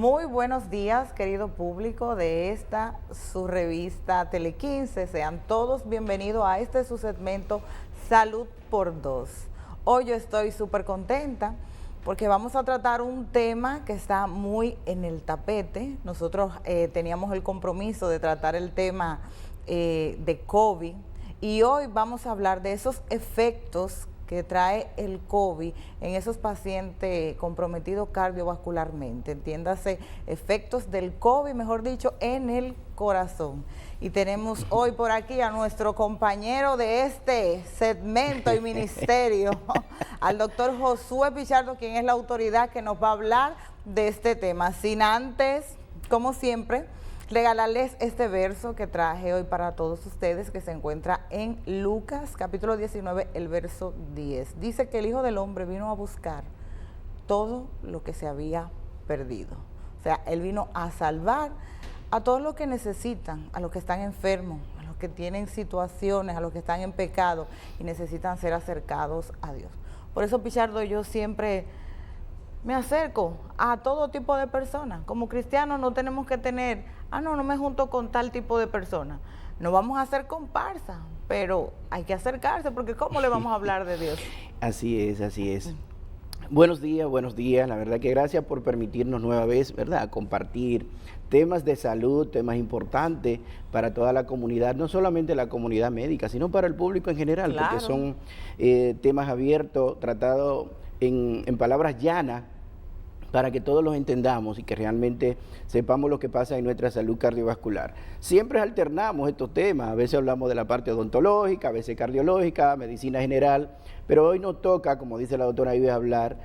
Muy buenos días, querido público de esta su revista Tele15. Sean todos bienvenidos a este su segmento Salud por Dos. Hoy yo estoy súper contenta porque vamos a tratar un tema que está muy en el tapete. Nosotros teníamos el compromiso de tratar el tema de COVID y hoy vamos a hablar de esos efectos que trae el COVID en esos pacientes comprometidos cardiovascularmente, entiéndase, efectos del COVID, mejor dicho, en el corazón. Y tenemos hoy por aquí a nuestro compañero de este segmento y ministerio, al doctor Josué Pichardo, quien es la autoridad que nos va a hablar de este tema. Sin antes, como siempre, regalarles este verso que traje hoy para todos ustedes, que se encuentra en Lucas, capítulo 19, el verso 10. Dice que el Hijo del Hombre vino a buscar todo lo que se había perdido. O sea, Él vino a salvar a todos los que necesitan, a los que están enfermos, a los que tienen situaciones, a los que están en pecado y necesitan ser acercados a Dios. Por eso, Pichardo, yo siempre me acerco a todo tipo de personas. Como cristianos no tenemos que tener, no me junto con tal tipo de personas. No vamos a hacer comparsa, pero hay que acercarse, porque ¿cómo le vamos a hablar de Dios? Así es, así es. Buenos días. La verdad que gracias por permitirnos nueva vez, ¿verdad?, compartir temas de salud, temas importantes para toda la comunidad, no solamente la comunidad médica, sino para el público en general, Claro. porque son temas abiertos, tratados en palabras llanas, para que todos los entendamos y que realmente sepamos lo que pasa en nuestra salud cardiovascular. Siempre alternamos estos temas, a veces hablamos de la parte odontológica, a veces cardiológica, medicina general, pero hoy nos toca, como dice la doctora Ives, hablar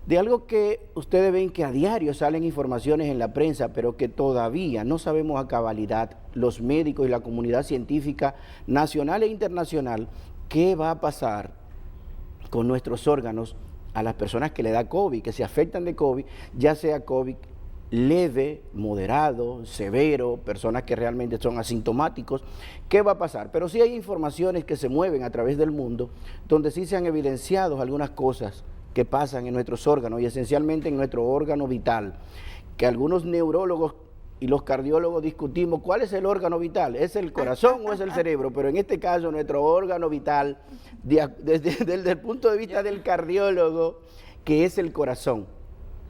de algo que ustedes ven que a diario salen informaciones en la prensa, pero que todavía no sabemos a cabalidad los médicos y la comunidad científica nacional e internacional qué va a pasar con nuestros órganos a las personas que le da COVID, que se afectan de COVID, ya sea COVID leve, moderado, severo, personas que realmente son asintomáticos. ¿Qué va a pasar? Pero sí hay informaciones que se mueven a través del mundo, donde sí se han evidenciado algunas cosas que pasan en nuestros órganos y esencialmente en nuestro órgano vital, que algunos neurólogos y los cardiólogos discutimos cuál es el órgano vital, ¿es el corazón o es el cerebro? Pero en este caso nuestro órgano vital, desde el punto de vista del cardiólogo, que es el corazón.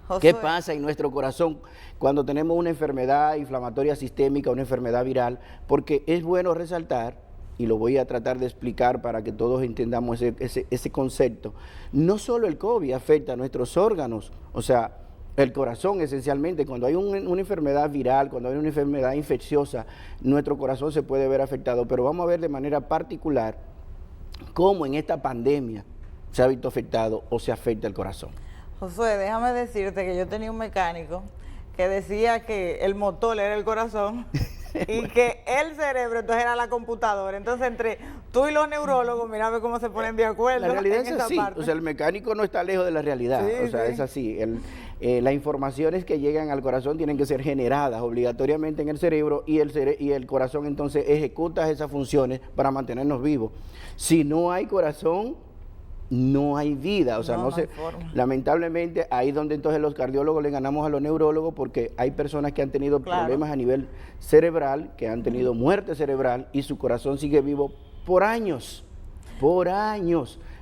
Josué, ¿Qué pasa en nuestro corazón cuando tenemos una enfermedad inflamatoria sistémica, una enfermedad viral? Porque es bueno resaltar, y lo voy a tratar de explicar para que todos entendamos ese concepto, no solo el COVID afecta a nuestros órganos, o sea, el corazón esencialmente, cuando hay una enfermedad viral, cuando hay una enfermedad infecciosa, nuestro corazón se puede ver afectado, pero vamos a ver de manera particular cómo en esta pandemia se ha visto afectado o se afecta el corazón. Josué, déjame decirte que yo tenía un mecánico que decía que el motor era el corazón y que el cerebro entonces era la computadora. Entonces entre tú y los neurólogos, mira a ver cómo se ponen de acuerdo. La realidad es esa así, parte. o sea, el mecánico no está lejos de la realidad, Sí, o sea, sí. es así. Las informaciones que llegan al corazón tienen que ser generadas obligatoriamente en el cerebro y el corazón entonces ejecuta esas funciones para mantenernos vivos. Si no hay corazón, no hay vida, o sea, No hay forma. lamentablemente ahí es donde entonces los cardiólogos le ganamos a los neurólogos, porque hay personas que han tenido problemas a nivel cerebral, que han tenido muerte cerebral y su corazón sigue vivo por años.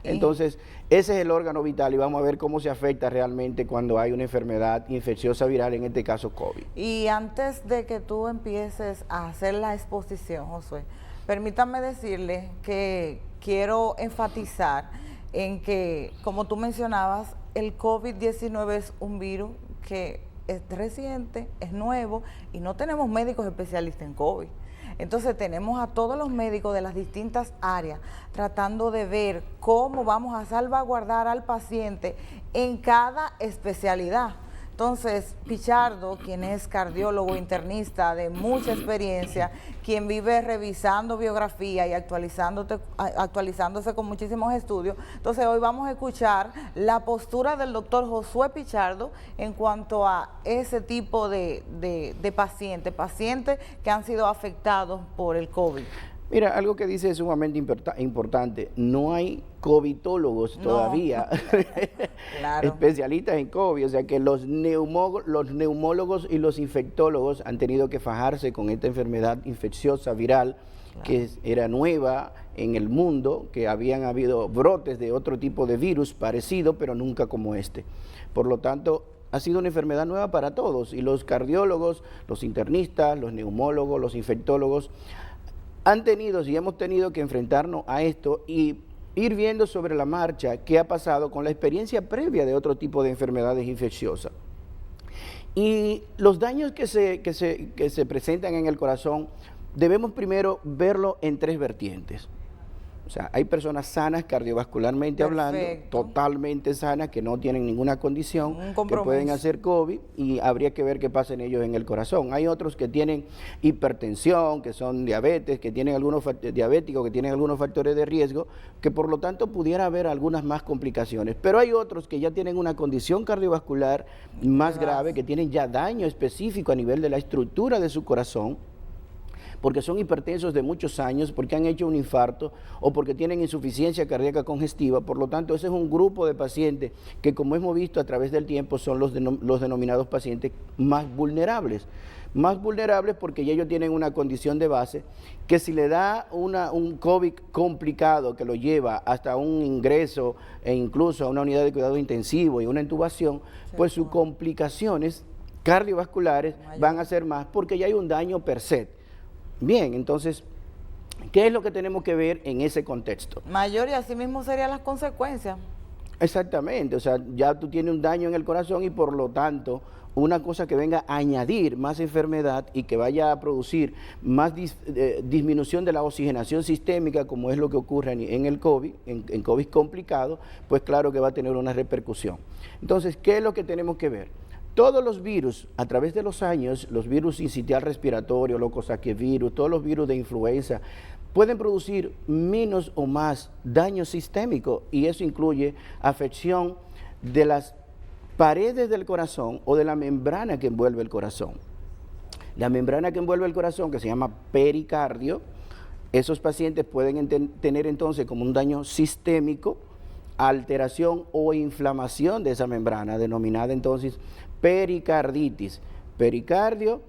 Entonces, ese es el órgano vital y vamos a ver cómo se afecta realmente cuando hay una enfermedad infecciosa viral, en este caso COVID. Y antes de que tú empieces a hacer la exposición, Josué, permítame decirle que quiero enfatizar en que, como tú mencionabas, el COVID-19 es un virus que es reciente, es nuevo y no tenemos médicos especialistas en COVID. Entonces tenemos a todos los médicos de las distintas áreas tratando de ver cómo vamos a salvaguardar al paciente en cada especialidad. Entonces, Pichardo, quien es cardiólogo internista de mucha experiencia, quien vive revisando biografía y actualizándose con muchísimos estudios, entonces hoy vamos a escuchar la postura del doctor Josué Pichardo en cuanto a ese tipo de pacientes que han sido afectados por el COVID. Mira, algo que dice es sumamente importante, no hay covidólogos todavía, claro. especialistas en COVID, o sea que los neumólogos y los infectólogos han tenido que fajarse con esta enfermedad infecciosa viral, claro, que era nueva en el mundo, que habían habido brotes de otro tipo de virus parecido, pero nunca como este. Por lo tanto, ha sido una enfermedad nueva para todos, y los cardiólogos, los internistas, los neumólogos, los infectólogos, hemos tenido que enfrentarnos a esto y ir viendo sobre la marcha qué ha pasado con la experiencia previa de otro tipo de enfermedades infecciosas. Y los daños que se presentan en el corazón, debemos primero verlo en tres vertientes. O sea, hay personas sanas cardiovascularmente hablando, totalmente sanas, que no tienen ninguna condición, que pueden hacer COVID, y habría que ver qué pasa en ellos en el corazón. Hay otros que tienen hipertensión, que son diabetes, que tienen algunos diabéticos, que tienen algunos factores de riesgo, que por lo tanto pudiera haber algunas más complicaciones. Pero hay otros que ya tienen una condición cardiovascular más grave, que tienen ya daño específico a nivel de la estructura de su corazón, porque son hipertensos de muchos años, porque han hecho un infarto o porque tienen insuficiencia cardíaca congestiva. Por lo tanto, ese es un grupo de pacientes que, como hemos visto a través del tiempo, son los denominados pacientes más vulnerables. Más vulnerables porque ya ellos tienen una condición de base que, si le da un COVID complicado que lo lleva hasta un ingreso e incluso a una unidad de cuidado intensivo y una intubación, pues sus complicaciones cardiovasculares van a ser más, porque ya hay un daño per se. Bien, entonces, ¿qué es lo que tenemos que ver en ese contexto? Mayor, y así mismo serían las consecuencias. Exactamente, o sea, ya tú tienes un daño en el corazón y por lo tanto una cosa que venga a añadir más enfermedad y que vaya a producir más disminución de la oxigenación sistémica, como es lo que ocurre en el COVID, en COVID complicado, pues claro que va a tener una repercusión. Entonces, ¿qué es lo que tenemos que ver? Todos los virus, a través de los años, los virus sincitial respiratorio, los coxsackievirus, todos los virus de influenza, pueden producir menos o más daño sistémico, y eso incluye afección de las paredes del corazón o de la membrana que envuelve el corazón. La membrana que envuelve el corazón, que se llama pericardio, esos pacientes pueden tener entonces como un daño sistémico, alteración o inflamación de esa membrana, denominada entonces pericarditis. Pericardio,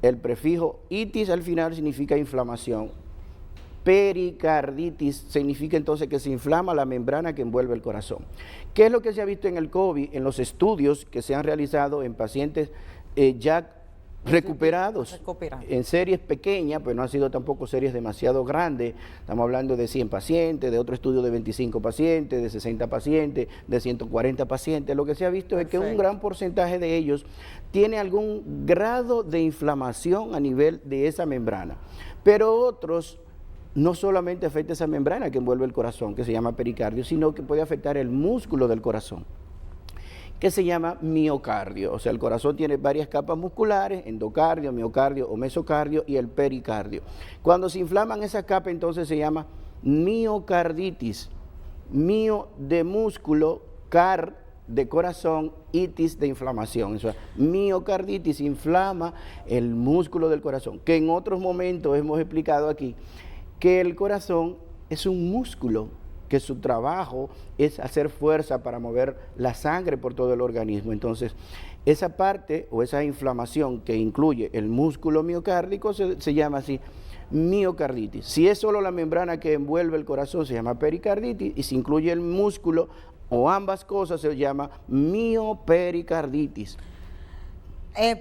el prefijo itis al final significa inflamación. Pericarditis significa entonces que se inflama la membrana que envuelve el corazón. ¿Qué es lo que se ha visto en el COVID, en los estudios que se han realizado en pacientes ya recuperados en series pequeñas, pues no han sido tampoco series demasiado grandes? Estamos hablando de 100 pacientes, de otro estudio de 25 pacientes, de 60 pacientes, de 140 pacientes. Lo que se ha visto es que un gran porcentaje de ellos tiene algún grado de inflamación a nivel de esa membrana, pero otros no solamente afecta esa membrana que envuelve el corazón, que se llama pericardio, sino que puede afectar el músculo del corazón, que se llama miocardio. O sea, el corazón tiene varias capas musculares: endocardio, miocardio o mesocardio, y el pericardio. Cuando se inflaman esas capas, entonces se llama miocarditis. Mio de músculo, car de corazón, itis de inflamación. O sea, miocarditis inflama el músculo del corazón, que en otros momentos hemos explicado aquí que el corazón es un músculo, que su trabajo es hacer fuerza para mover la sangre por todo el organismo. Entonces, esa parte o esa inflamación que incluye el músculo miocárdico se llama así miocarditis. Si es solo la membrana que envuelve el corazón, se llama pericarditis, y si incluye el músculo o ambas cosas, se llama miopericarditis.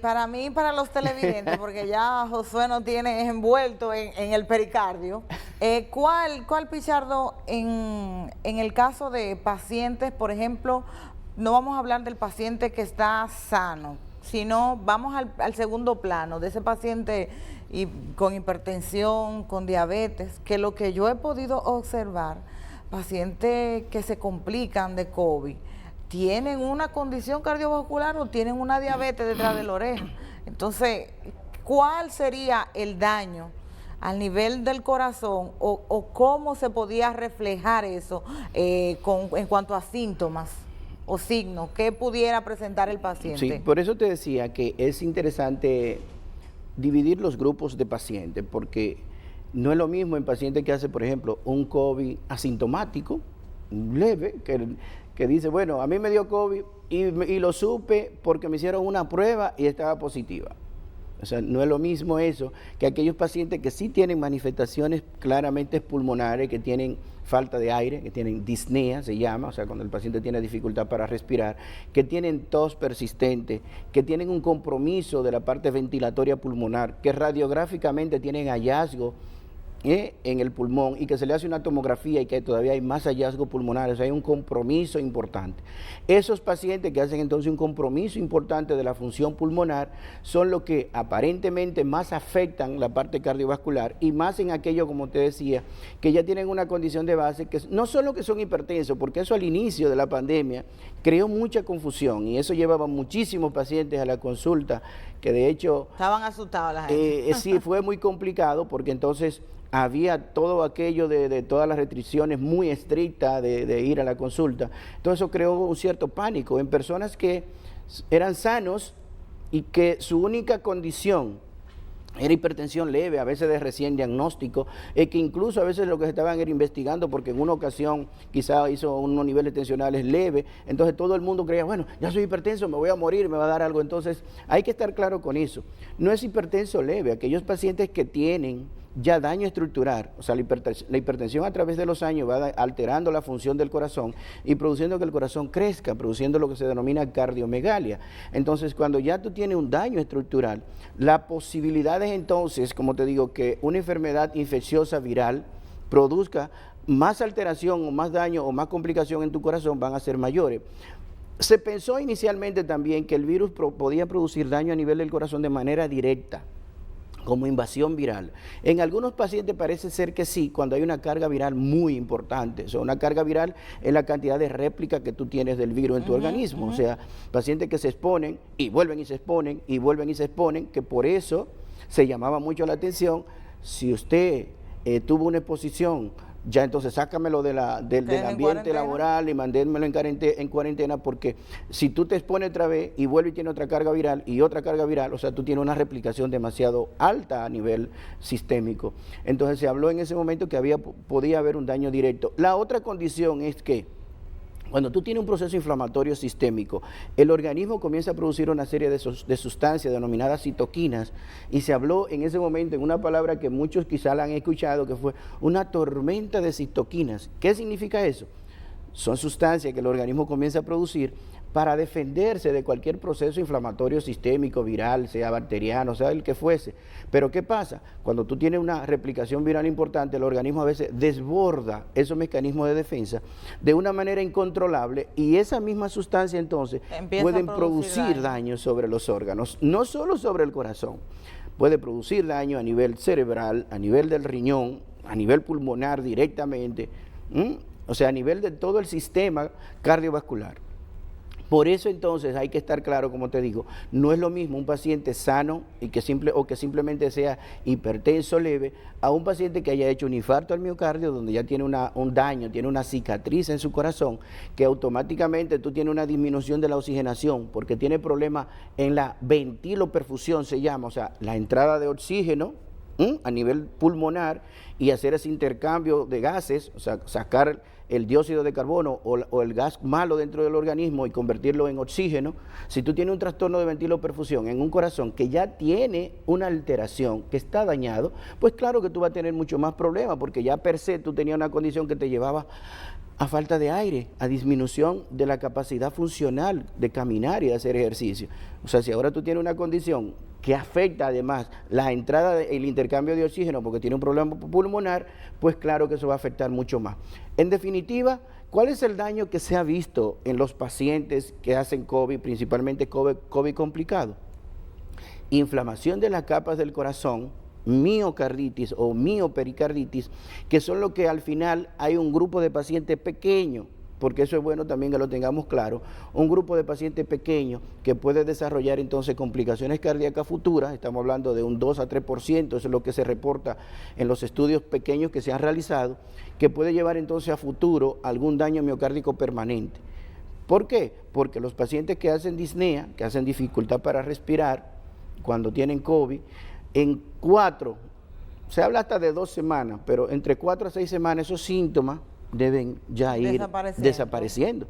Para mí, para los televidentes, porque ya Josué nos tiene envuelto en el pericardio, ¿cuál, Pichardo, en el caso de pacientes, por ejemplo, no vamos a hablar del paciente que está sano, sino vamos al segundo plano de ese paciente con hipertensión, con diabetes, que lo que yo he podido observar, pacientes que se complican de COVID, tienen una condición cardiovascular o tienen una diabetes detrás de la oreja? Entonces, ¿cuál sería el daño al nivel del corazón o cómo se podía reflejar eso en cuanto a síntomas o signos que pudiera presentar el paciente? Sí, por eso te decía que es interesante dividir los grupos de pacientes, porque No es lo mismo en pacientes que hace, por ejemplo, un COVID asintomático, leve, que dice, bueno, a mí me dio COVID y lo supe porque me hicieron una prueba y estaba positiva. O sea, no es lo mismo eso que aquellos pacientes que sí tienen manifestaciones claramente pulmonares, que tienen falta de aire, que tienen disnea, se llama, o sea, cuando el paciente tiene dificultad para respirar, que tienen tos persistente, que tienen un compromiso de la parte ventilatoria pulmonar, que radiográficamente tienen hallazgo en el pulmón y que se le hace una tomografía y que todavía hay más hallazgos pulmonares, o sea, hay un compromiso importante. Esos pacientes que hacen entonces un compromiso importante de la función pulmonar son los que aparentemente más afectan la parte cardiovascular y más en aquello, como te decía, que ya tienen una condición de base que no solo que son hipertensos, porque eso al inicio de la pandemia creó mucha confusión y eso llevaba muchísimos pacientes a la consulta, que de hecho... Estaban asustados la gente. Sí, fue muy complicado porque entonces había todo aquello de todas las restricciones muy estrictas de ir a la consulta. Entonces eso creó un cierto pánico en personas que eran sanos y que su única condición era hipertensión leve, a veces de recién diagnóstico, que incluso a veces lo que estaban era investigando porque en una ocasión quizá hizo unos niveles tensionales leves, entonces todo el mundo creía, bueno, ya soy hipertenso, me voy a morir, me va a dar algo. Entonces hay que estar claro con eso. No es hipertenso leve, aquellos pacientes que tienen ya daño estructural, o sea, la hipertensión a través de los años va alterando la función del corazón y produciendo que el corazón crezca, produciendo lo que se denomina cardiomegalia. Entonces, cuando ya tú tienes un daño estructural, la posibilidad es entonces, como te digo, que una enfermedad infecciosa viral produzca más alteración o más daño o más complicación en tu corazón, van a ser mayores. Se pensó inicialmente también que el virus podía producir daño a nivel del corazón de manera directa, como invasión viral. En algunos pacientes parece ser que sí, cuando hay una carga viral muy importante. O sea, una carga viral es la cantidad de réplica que tú tienes del virus en tu organismo. O sea, pacientes que se exponen y vuelven y se exponen y vuelven y se exponen, que por eso se llamaba mucho la atención. Si usted tuvo una exposición, ya entonces sácamelo del ambiente laboral y mandémelo en cuarentena, porque si tú te expones otra vez y vuelve y tiene otra carga viral y otra carga viral, o sea, tú tienes una replicación demasiado alta a nivel sistémico. Entonces se habló en ese momento que podía haber un daño directo. La otra condición es que cuando tú tienes un proceso inflamatorio sistémico, el organismo comienza a producir una serie de sustancias denominadas citoquinas, y se habló en ese momento en una palabra que muchos quizá la han escuchado, que fue una tormenta de citoquinas. ¿Qué significa eso? Son sustancias que el organismo comienza a producir para defenderse de cualquier proceso inflamatorio sistémico, viral, sea bacteriano, sea el que fuese. Pero ¿qué pasa? Cuando tú tienes una replicación viral importante, el organismo a veces desborda esos mecanismos de defensa de una manera incontrolable, y esa misma sustancia entonces pueden producir daño sobre los órganos, no solo sobre el corazón, puede producir daño a nivel cerebral, a nivel del riñón, a nivel pulmonar directamente, o sea, a nivel de todo el sistema cardiovascular. Por eso entonces hay que estar claro, como te digo, no es lo mismo un paciente sano y que simplemente sea hipertenso leve a un paciente que haya hecho un infarto al miocardio, donde ya tiene un daño, tiene una cicatriz en su corazón, que automáticamente tú tienes una disminución de la oxigenación porque tiene problemas en la ventiloperfusión, se llama, o sea, la entrada de oxígeno a nivel pulmonar y hacer ese intercambio de gases, o sea, sacar el dióxido de carbono o el gas malo dentro del organismo y convertirlo en oxígeno. Si tú tienes un trastorno de ventiloperfusión en un corazón que ya tiene una alteración, que está dañado, pues claro que tú vas a tener mucho más problemas, porque ya per se tú tenías una condición que te llevaba a falta de aire, a disminución de la capacidad funcional de caminar y de hacer ejercicio. O sea, si ahora tú tienes una condición que afecta además la entrada, el intercambio de oxígeno, porque tiene un problema pulmonar, pues claro que eso va a afectar mucho más. En definitiva, ¿cuál es el daño que se ha visto en los pacientes que hacen COVID, principalmente COVID complicado? Inflamación de las capas del corazón, miocarditis o miopericarditis, que son lo que al final hay un grupo de pacientes pequeños, porque eso es bueno también que lo tengamos claro, un grupo de pacientes pequeños que puede desarrollar entonces complicaciones cardíacas futuras. Estamos hablando de un 2 a 3%, eso es lo que se reporta en los estudios pequeños que se han realizado, que puede llevar entonces a futuro algún daño miocárdico permanente. ¿Por qué? Porque los pacientes que hacen disnea, que hacen dificultad para respirar cuando tienen COVID, en 4 se habla hasta de 2 semanas, pero entre 4 a 6 semanas esos síntomas deben ya ir desapareciendo.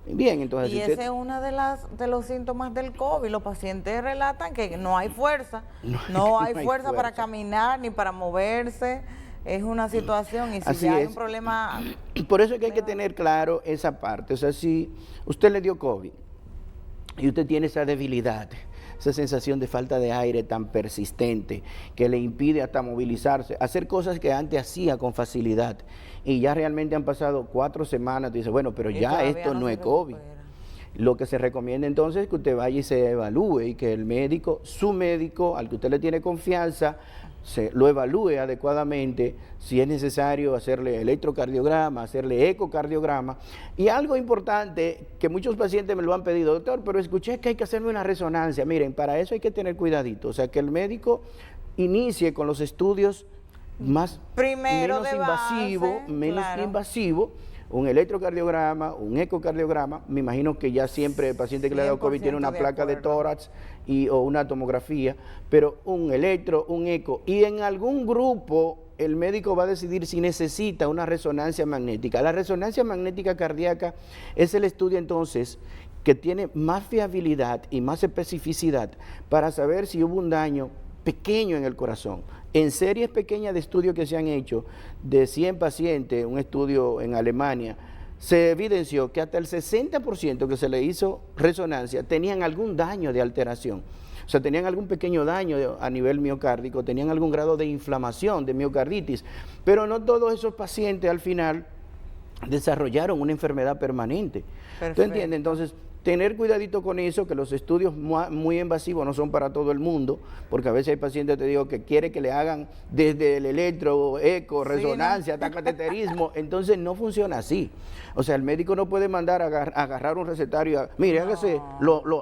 Bien, entonces... Y ese es uno de los síntomas del COVID. Los pacientes relatan que no hay fuerza, no hay fuerza para caminar ni para moverse. Es una situación y si así ya hay es. un problema... Por eso es que hay que tener claro esa parte. O sea, si usted le dio COVID y usted tiene esa debilidad, esa sensación de falta de aire tan persistente que le impide hasta movilizarse, hacer cosas que antes hacía con facilidad, y ya realmente han pasado 4 semanas, dice, bueno, pero ya esto no es COVID. Lo que se recomienda entonces es que usted vaya y se evalúe y que el médico, su médico, al que usted le tiene confianza, lo evalúe adecuadamente, si es necesario hacerle electrocardiograma, hacerle ecocardiograma. Y algo importante que muchos pacientes me lo han pedido, doctor, pero escuché que hay que hacerme una resonancia. Miren, para eso hay que tener cuidadito, o sea, que el médico inicie con los estudios menos invasivo, un electrocardiograma, un ecocardiograma. Me imagino que ya siempre el paciente que le ha dado COVID tiene una placa de tórax o una tomografía, pero un electro, un eco, y en algún grupo el médico va a decidir si necesita una resonancia magnética. La resonancia magnética cardíaca es el estudio entonces que tiene más fiabilidad y más especificidad para saber si hubo un daño pequeño en el corazón. En series pequeñas de estudios que se han hecho, de 100 pacientes, un estudio en Alemania, se evidenció que hasta el 60% que se le hizo resonancia tenían algún daño de alteración. O sea, tenían algún pequeño daño a nivel miocárdico, tenían algún grado de inflamación, de miocarditis, pero no todos esos pacientes al final desarrollaron una enfermedad permanente. Perfecto. ¿Tú entiendes? Entonces, tener cuidadito con eso, que los estudios muy invasivos no son para todo el mundo, porque a veces hay pacientes, te digo, que quiere que le hagan desde el electro, eco, resonancia, hasta cateterismo, entonces no funciona así. O sea, el médico no puede mandar a agarrar un recetario, mire, hágase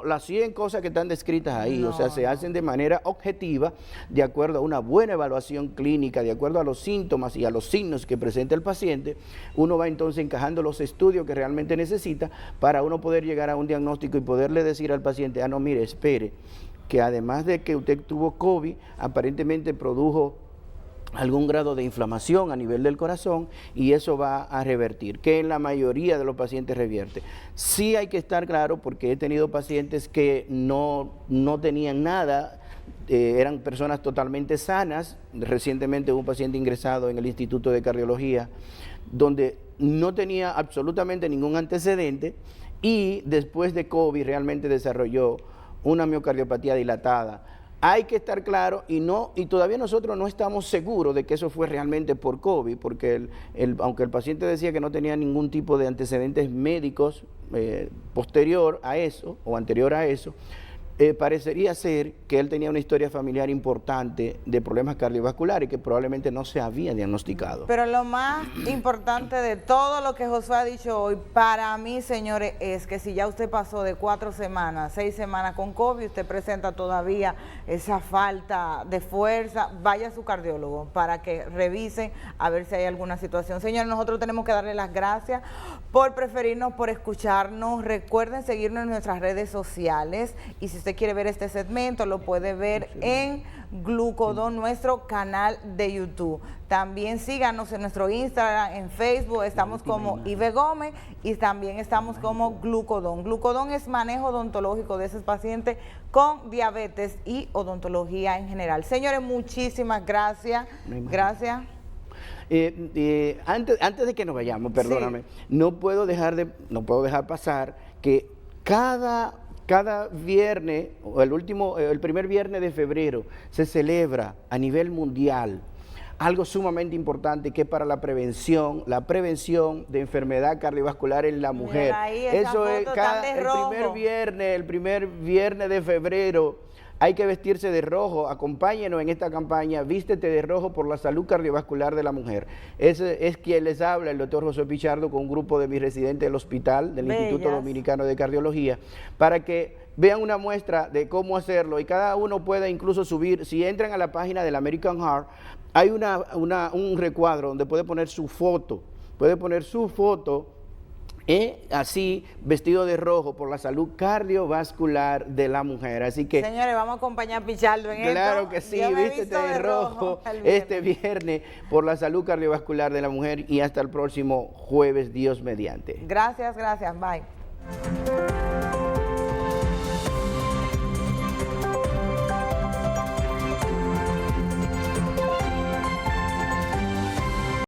las 100 cosas que están descritas ahí, o sea, se hacen de manera objetiva, de acuerdo a una buena evaluación clínica, de acuerdo a los síntomas y a los signos que presenta el paciente. Uno va entonces encajando los estudios que realmente necesita para uno poder llegar a un diagnóstico y poderle decir al paciente, no, mire, espere, que además de que usted tuvo COVID, aparentemente produjo algún grado de inflamación a nivel del corazón y eso va a revertir, que en la mayoría de los pacientes revierte. Sí hay que estar claro, porque he tenido pacientes que no tenían nada, eran personas totalmente sanas. Recientemente hubo un paciente ingresado en el Instituto de Cardiología donde no tenía absolutamente ningún antecedente y después de COVID realmente desarrolló una miocardiopatía dilatada. Hay que estar claro y todavía nosotros no estamos seguros de que eso fue realmente por COVID, porque aunque el paciente decía que no tenía ningún tipo de antecedentes médicos posterior a eso o anterior a eso, parecería ser que él tenía una historia familiar importante de problemas cardiovasculares que probablemente no se había diagnosticado. Pero lo más importante de todo lo que Josué ha dicho hoy, para mí, señores, es que si ya usted pasó de 4 semanas, 6 semanas con COVID, usted presenta todavía esa falta de fuerza, vaya a su cardiólogo para que revisen a ver si hay alguna situación. Señores, nosotros tenemos que darle las gracias por preferirnos, por escucharnos. Recuerden seguirnos en nuestras redes sociales y si usted quiere ver este segmento lo puede ver en Glucodon, nuestro canal de YouTube. También síganos en nuestro Instagram, en Facebook, estamos como Ive Gómez y también estamos como Glucodon. Glucodon es manejo odontológico de esos pacientes con diabetes y odontología en general. Señores, muchísimas gracias. Gracias. Antes de que nos vayamos, perdóname, no puedo dejar pasar que cada viernes, o el primer viernes de febrero, se celebra a nivel mundial algo sumamente importante, que es para la prevención de enfermedad cardiovascular en la mujer. Eso es el primer viernes de febrero. Hay que vestirse de rojo. Acompáñenos en esta campaña, Vístete de Rojo por la Salud Cardiovascular de la Mujer. Ese es quien les habla, el doctor José Pichardo, con un grupo de mis residentes del hospital, del Instituto Dominicano de Cardiología, para que vean una muestra de cómo hacerlo y cada uno pueda incluso subir. Si entran a la página del American Heart, hay un recuadro donde puede poner su foto así vestido de rojo por la salud cardiovascular de la mujer. Así que, señores, vamos a acompañar a Pichardo en esto. Claro que sí, vístete de rojo este viernes por la salud cardiovascular de la mujer y hasta el próximo jueves, Dios mediante. Gracias, bye.